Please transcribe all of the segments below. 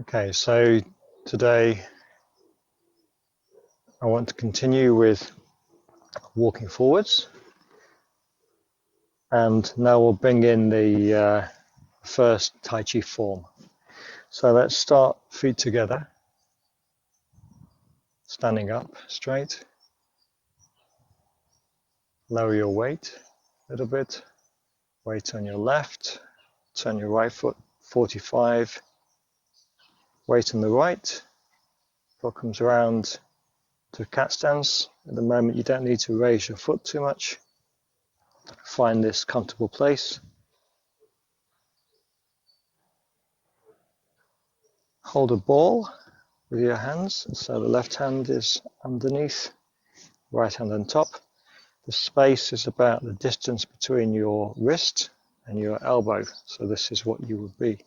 Okay, so today I want to continue with walking forwards, and now we'll bring in the first Tai Chi form. So let's start feet together, standing up straight. Lower your weight a little bit, weight on your left, turn your right foot 45, weight on the right, foot comes around to cat stance. At the moment you don't need to raise your foot too much. Find this comfortable place. Hold a ball with your hands, so the left hand is underneath, right hand on top. The space is about the distance between your wrist and your elbow, so this is what you would be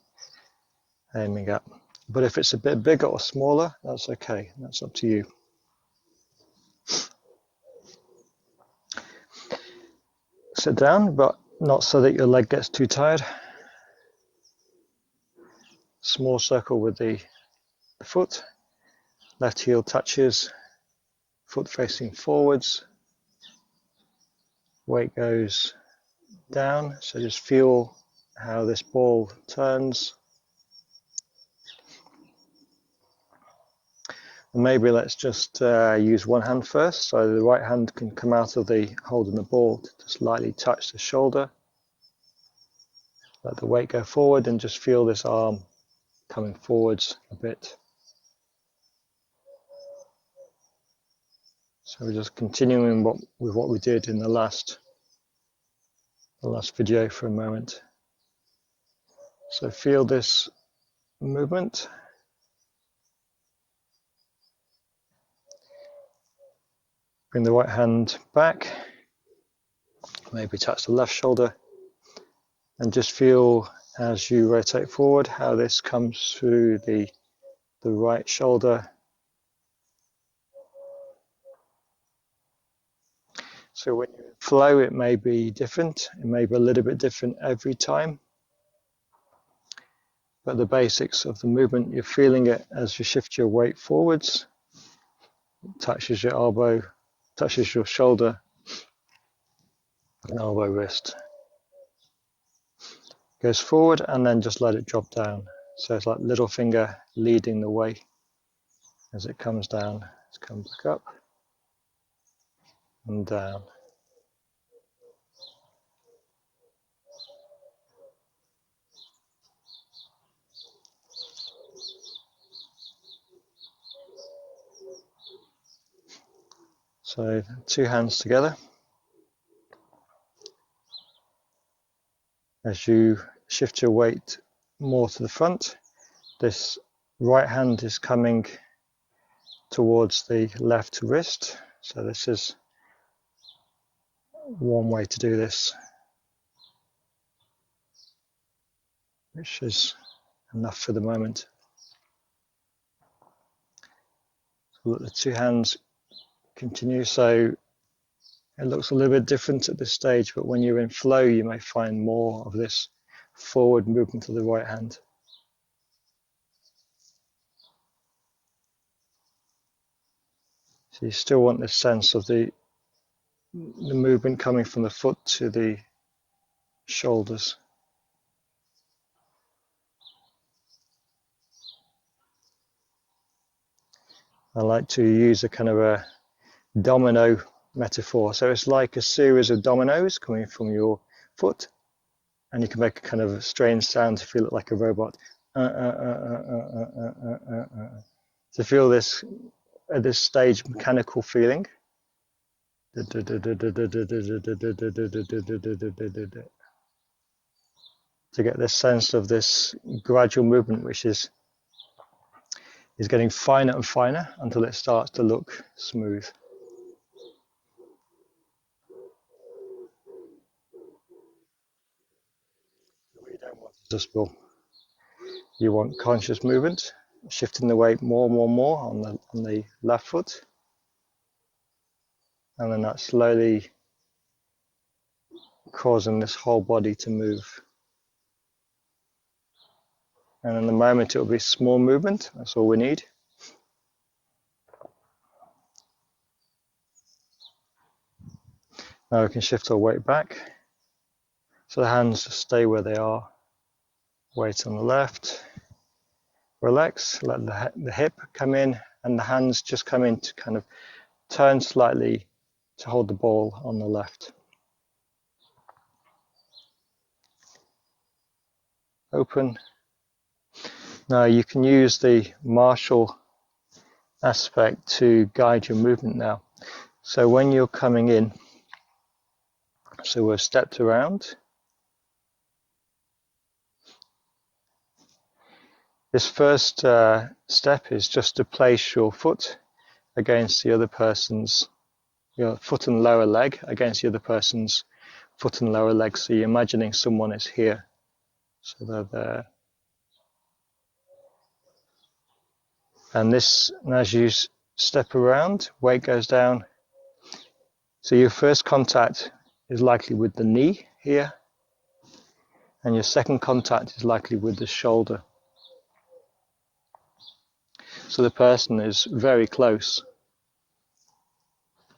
aiming at. But if it's a bit bigger or smaller, that's okay, that's up to you. Sit down, but not so that your leg gets too tired. Small circle with the foot, left heel touches, foot facing forwards, weight goes down, so just feel how this ball turns. And maybe let's just use one hand first, so the right hand can come out of the holding the ball to just lightly touch the shoulder. Let the weight go forward and just feel this arm coming forwards a bit. So we're just continuing with what we did in the last video for a moment. So feel this movement. Bring the right hand back, maybe touch the left shoulder, and just feel as you rotate forward how this comes through the right shoulder. So when you flow, it may be different, it may be a little bit different every time, but the basics of the movement, you're feeling it as you shift your weight forwards. It touches your elbow, touches your shoulder and elbow wrist. Goes forward and then just let it drop down. So it's like little finger leading the way as it comes down. It's come back up and down. So two hands together. As you shift your weight more to the front, this right hand is coming towards the left wrist. So this is one way to do this, which is enough for the moment. So let the two hands continue. So it looks a little bit different at this stage, but when you're in flow, you may find more of this forward movement of the right hand. So you still want this sense of the movement coming from the foot to the shoulders. I like to use a kind of a domino metaphor. So it's like a series of dominoes coming from your foot, and you can make a kind of a strange sound to feel it like a robot. To feel this at this stage mechanical feeling. To get this sense of this gradual movement, which is getting finer and finer until it starts to look smooth. You don't want adjustable. You want conscious movement, shifting the weight more on the left foot, and then that slowly causing this whole body to move. And in the moment it will be small movement, that's all we need. Now we can shift our weight back. So the hands stay where they are. Weight on the left. Relax, let the hip come in and the hands just come in to kind of turn slightly to hold the ball on the left. Open. Now you can use the martial aspect to guide your movement now. So when you're coming in, so we're stepped around. This first step is just to place your foot against the other person's, your foot and lower leg against the other person's foot and lower leg. So you're imagining someone is here. So they're there. And this, and as you step around, weight goes down. So your first contact is likely with the knee here. And your second contact is likely with the shoulder. So the person is very close.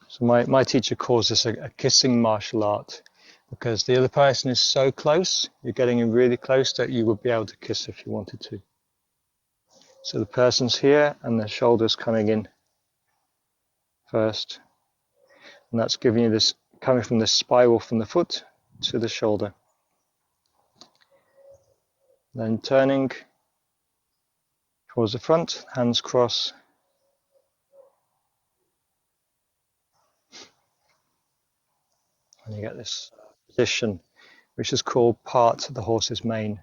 So my teacher calls this a kissing martial art, because the other person is so close, you're getting in really close that you would be able to kiss if you wanted to. So the person's here and the shoulder's coming in first. And that's giving you this, coming from the spiral from the foot to the shoulder. Then turning towards the front, hands cross. And you get this position, which is called part of the horse's mane.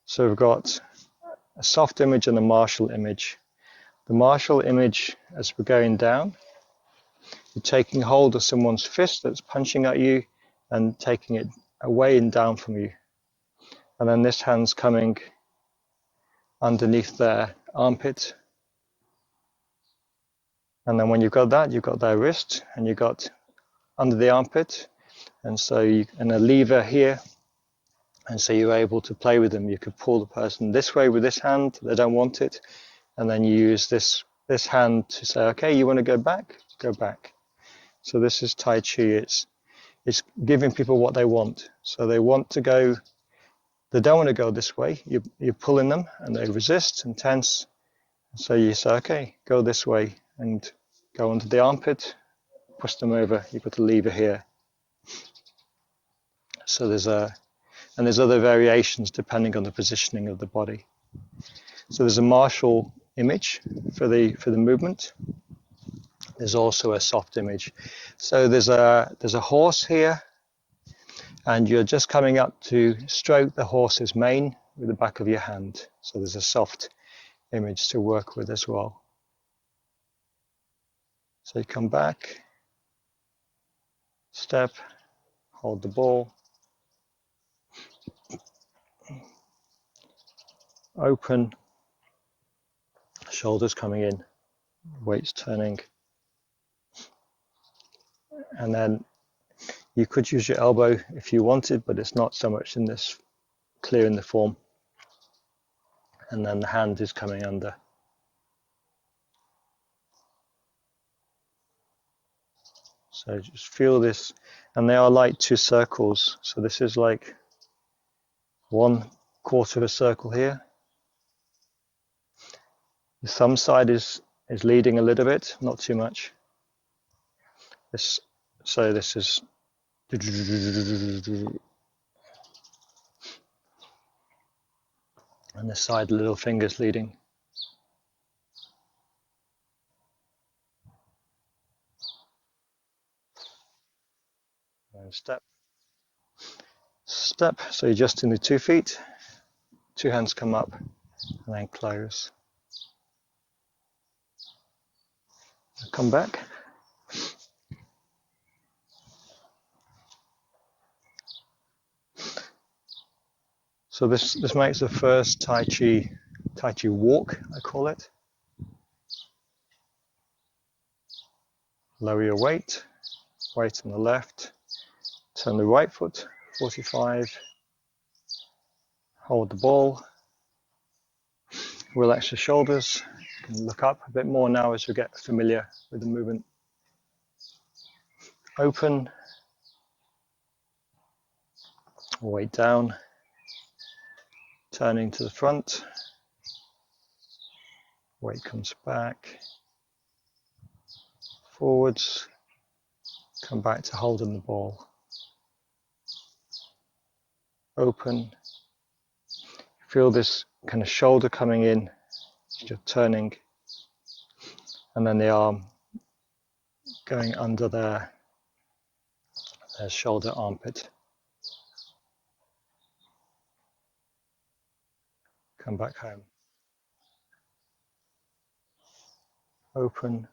So we've got a soft image and a martial image. The martial image, as we're going down, you're taking hold of someone's fist that's punching at you and taking it away and down from you. And then this hand's coming underneath their armpit. And then when you've got that, you've got their wrist and you've got under the armpit. And so and a lever here. And so you're able to play with them. You could pull the person this way with this hand, they don't want it. And then you use this hand to say, okay, you want to go back? Go back. So this is Tai Chi. It's giving people what they want. So they want to go, they don't want to go this way. You're pulling them and they resist and tense. So you say, okay, go this way and go under the armpit, push them over. You put the lever here. So there's other variations depending on the positioning of the body. So there's a martial image for the movement. There's also a soft image. So there's a horse here, and you're just coming up to stroke the horse's mane with the back of your hand. So there's a soft image to work with as well. So you come back, step, hold the ball, open, shoulders coming in, weights turning, and then you could use your elbow if you wanted, but it's not so much in this clear in the form. And then the hand is coming under. So just feel this, and they are like two circles. So this is like 1/4 of a circle here. The thumb side is leading a little bit, not too much. So this is, and this side, the little fingers leading. And step, step. So you're just in the 2 feet, 2 hands come up, and then close. Come back. So this makes the first Tai Chi walk, I call it. Lower your weight on the left, turn the right foot 45, hold the ball, relax your shoulders, you can look up a bit more now as we get familiar with the movement. Open, weight down, turning to the front, weight comes back, forwards, come back to holding the ball. Open, feel this kind of shoulder coming in, you're turning, and then the arm going under their shoulder armpit. Come back home. Open.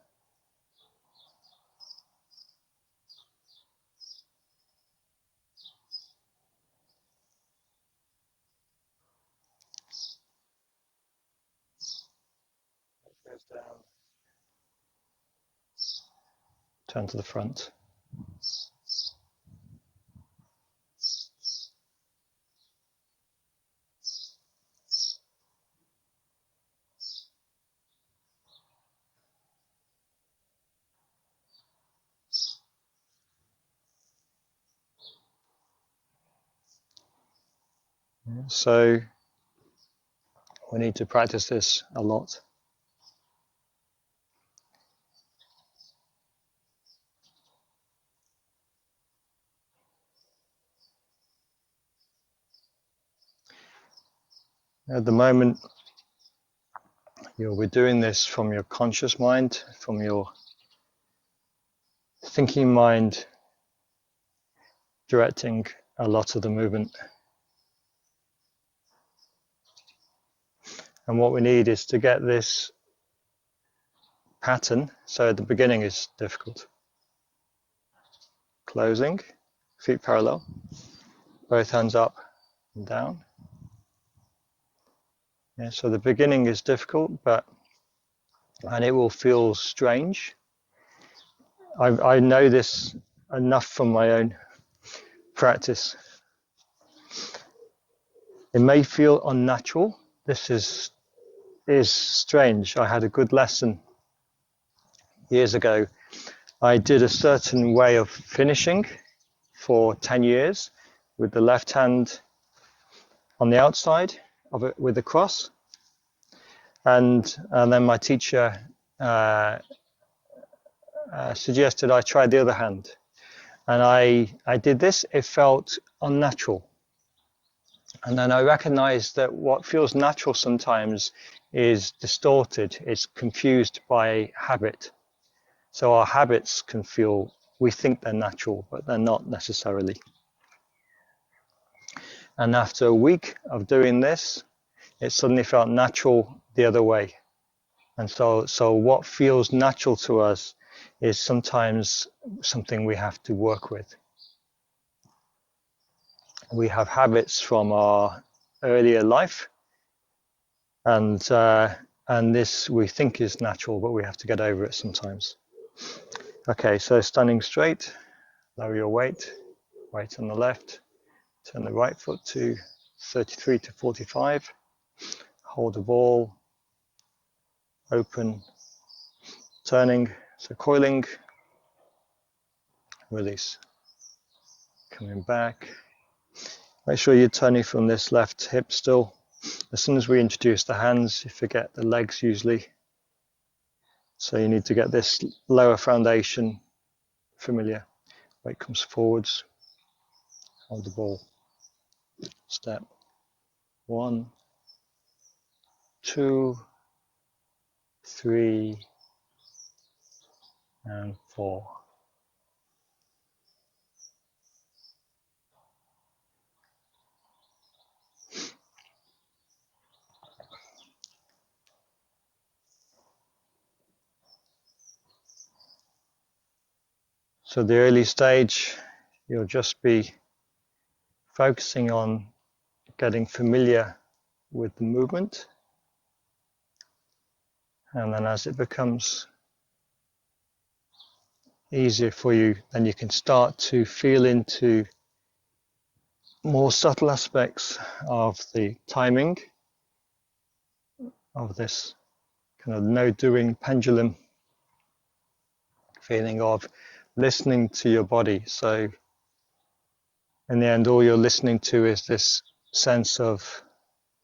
Goes down. Turn to the front. So we need to practice this a lot. At the moment, we're doing this from your conscious mind, from your thinking mind, directing a lot of the movement. And what we need is to get this pattern. So at the beginning is difficult. Closing, feet parallel, both hands up and down. Yeah, so the beginning is difficult, and it will feel strange. I know this enough from my own practice. It may feel unnatural. This is strange. I had a good lesson years ago. I did a certain way of finishing for 10 years with the left hand on the outside of it with the cross. And then my teacher suggested I try the other hand. And I did this. It felt unnatural. And then I recognized that what feels natural sometimes is distorted. It's confused by habit. So our habits can feel, we think they're natural, but they're not necessarily. And after a week of doing this, it suddenly felt natural the other way. And so what feels natural to us is sometimes something we have to work with. We have habits from our earlier life, and this we think is natural, but we have to get over it sometimes. Okay, so standing straight, lower your weight, weight on the left, turn the right foot to 33 to 45, hold the ball, open, turning, so coiling, release, coming back. Make sure you're turning from this left hip still. As soon as we introduce the hands, you forget the legs usually. So you need to get this lower foundation familiar. Weight comes forwards, hold the ball. Step 1, 2, 3, and 4. So the early stage, you'll just be focusing on getting familiar with the movement. And then as it becomes easier for you, then you can start to feel into more subtle aspects of the timing of this kind of no-doing pendulum feeling of listening to your body. So in the end, all you're listening to is this sense of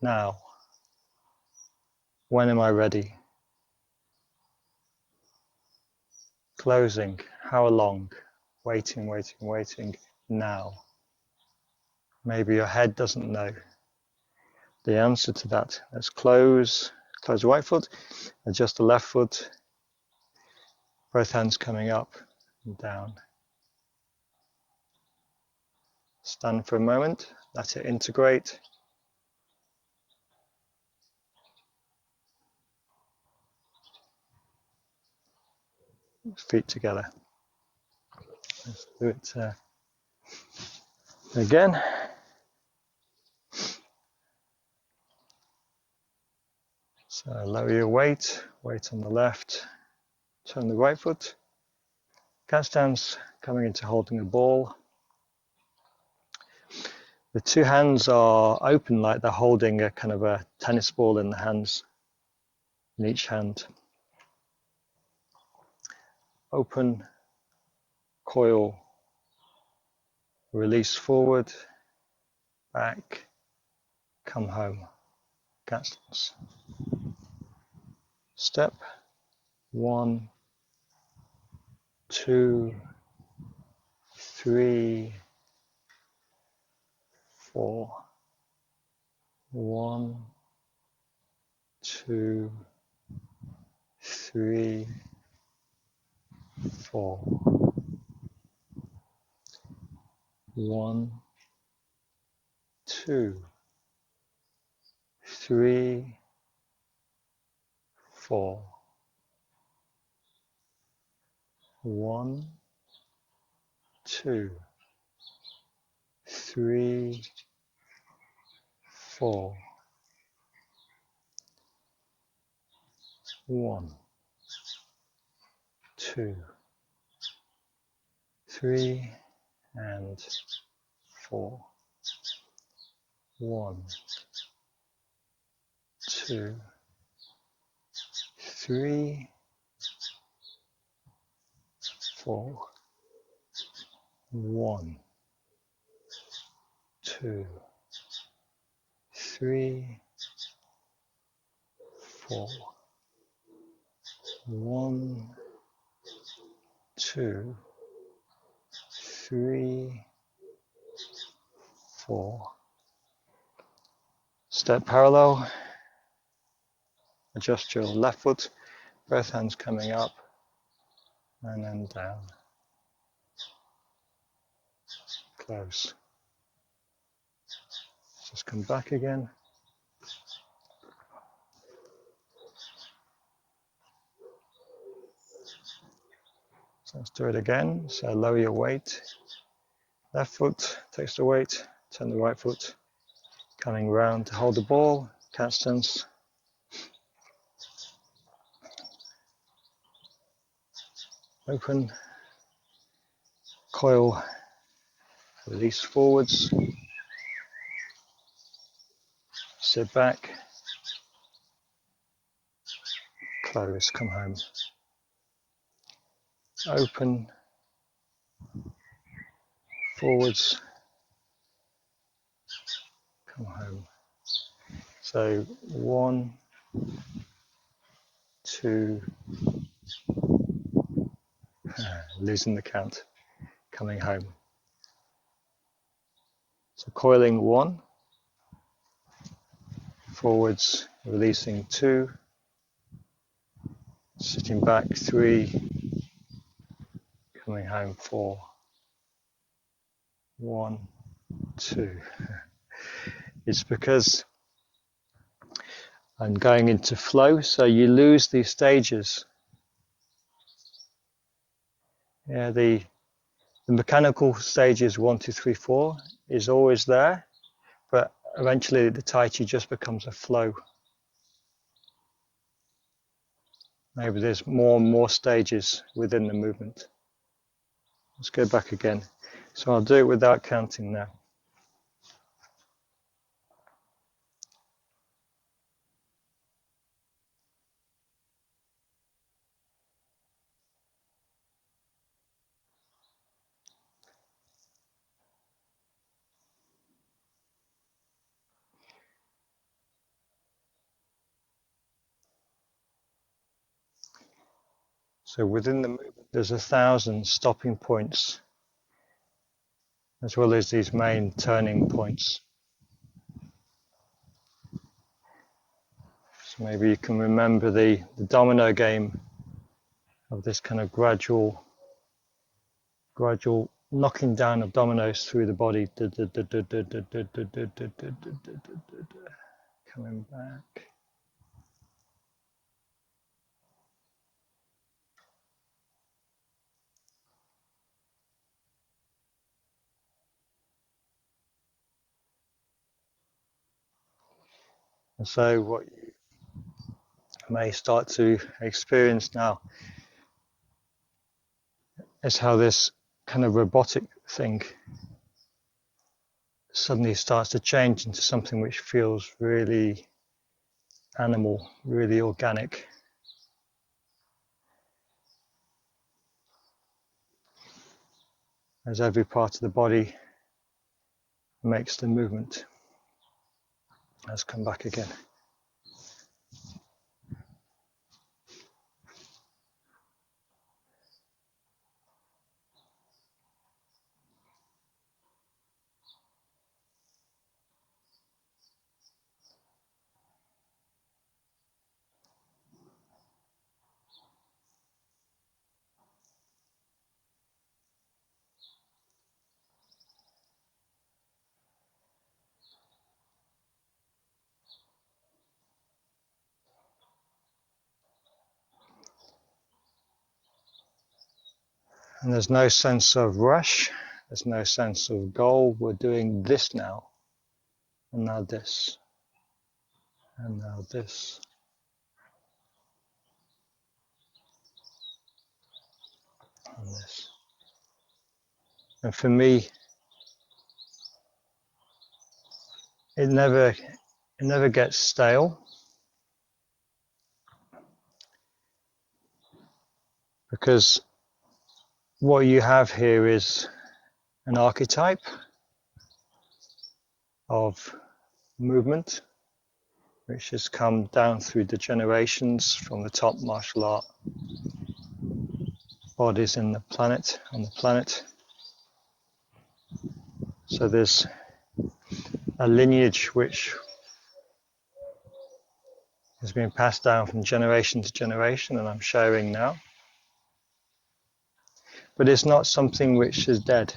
now. When am I ready? Closing. How long? Waiting, waiting, waiting. Now. Maybe your head doesn't know the answer to that. Let's close the right foot, adjust the left foot, both hands coming up and down. Stand for a moment, let it integrate. Feet together. Let's do it again. So lower your weight on the left, turn the right foot. Cat stance, coming into holding a ball. The two hands are open like they're holding a kind of a tennis ball in the hands, in each hand. Open, coil, release forward, back, come home. Cat stance. Step, 1, 2, 3, 4. 1, 2, 3, 4. 1, 2, 3, 4. 1, 2, 3, 4. 1, 2, 3, and 4. 1, 2, 3, 4. 1, 2, 3, 4. 1, 2, 3, 4. Step parallel. Adjust your left foot, both hands coming up and then down. Close. Just come back again. So let's do it again. So lower your weight. Left foot takes the weight, turn the right foot, coming round to hold the ball, cat stance. Open, coil, release forwards, sit back, close, come home. Open, forwards, come home. So 1, 2, losing the count, coming home. So coiling 1, forwards, releasing 2, sitting back 3, coming home 4, 1, 2. It's because I'm going into flow, so you lose these stages. Yeah, the mechanical stages 1, 2, 3, 4 is always there, but eventually the Tai Chi just becomes a flow. Maybe there's more and more stages within the movement. Let's go back again. So I'll do it without counting now. So within the movement, there's 1,000 stopping points, as well as these main turning points. So maybe you can remember the domino game of this kind of gradual knocking down of dominoes through the body. Coming back. And so what you may start to experience now is how this kind of robotic thing suddenly starts to change into something which feels really animal, really organic. As every part of the body makes the movement. Let's come back again. And there's no sense of rush, there's no sense of goal. We're doing this now, and now this, and now this. And this. And for me, it never gets stale, because what you have here is an archetype of movement which has come down through the generations from the top martial art bodies on the planet. So there's a lineage which has been passed down from generation to generation, and I'm sharing now. But it's not something which is dead.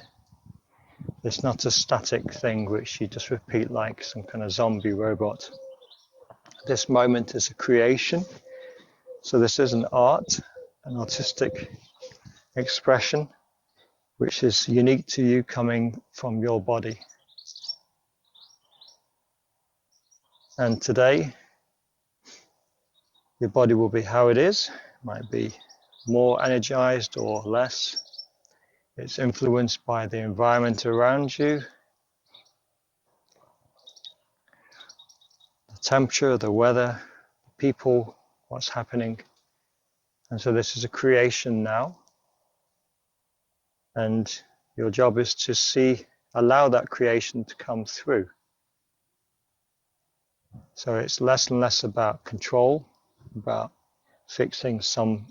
It's not a static thing which you just repeat like some kind of zombie robot. This moment is a creation. So this is an art, an artistic expression, which is unique to you, coming from your body. And today, your body will be how it is. It might be more energized or less. It's influenced by the environment around you, the temperature, the weather, people, what's happening. And so this is a creation now. And your job is to allow that creation to come through. So it's less and less about control, about fixing some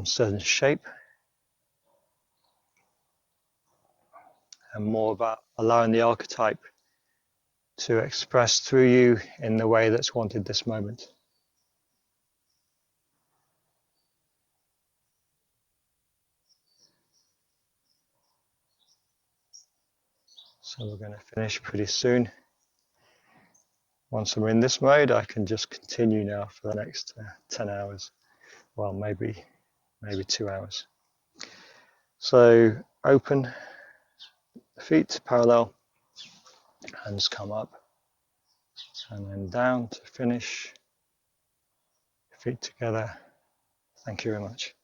certain shape, and more about allowing the archetype to express through you in the way that's wanted this moment. So we're going to finish pretty soon. Once I'm in this mode, I can just continue now for the next 10 hours. Well, maybe 2 hours. So open the feet parallel, hands come up, and then down to finish. Feet together. Thank you very much.